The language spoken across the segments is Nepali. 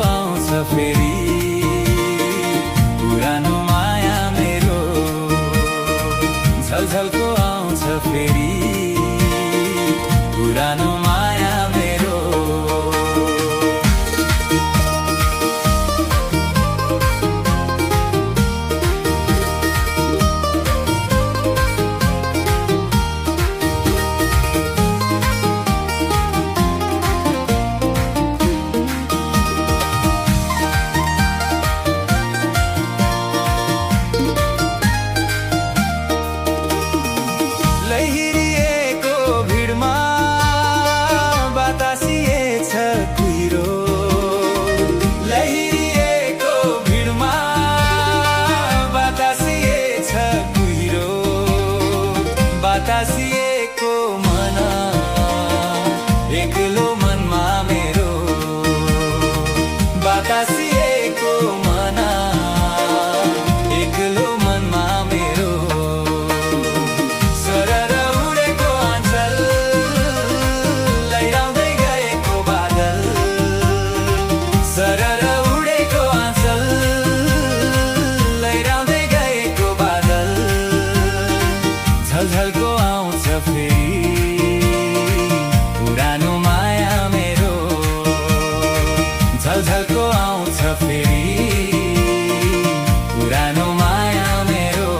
आउँछ फेरि पुरानो माया मेरो, झलझलको आउँछ फेरि पुरानो माया मेरो। लैहिरिएको भिडमा बतासिएछ कुहिरो, लैहिरिएको भिडमा बतासिएछ कुहिरो, बतासिएको मन एक्लो मनमा मेरो, बतासिएको मन एक्लो मनमा मेरो। सरर उडेको आँचल लैराउँदै गएको बादल, झलझलको आउँछ फेरि पुरानो माया मेरो, झलझलको आउँछ फेरि पुरानो माया मेरो।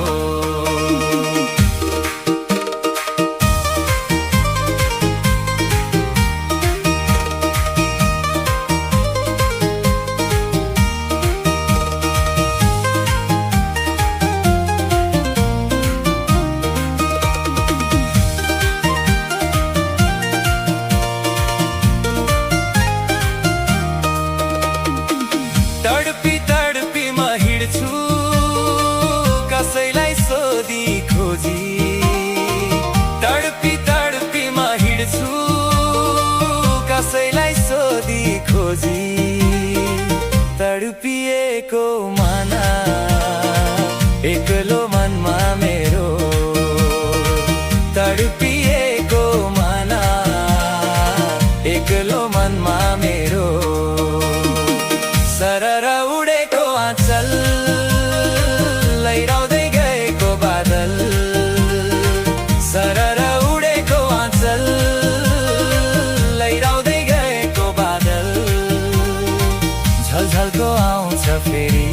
तडपी तडपी म हिँड्छु कसैलाई सोधी खोजी, तडपी तडपी म हिँड्छु कसैलाई सोधी खोजी, तडपिएको मन एक्लो मनमा मेरो, तडपिएको मन एक्लो मनमा मेरो। सरर उडेको आँचल लैराउँदै गएको बादल, सरर उडेको आँचल लैराउँदै गएको बादल, झलझलको आउँछ फेरि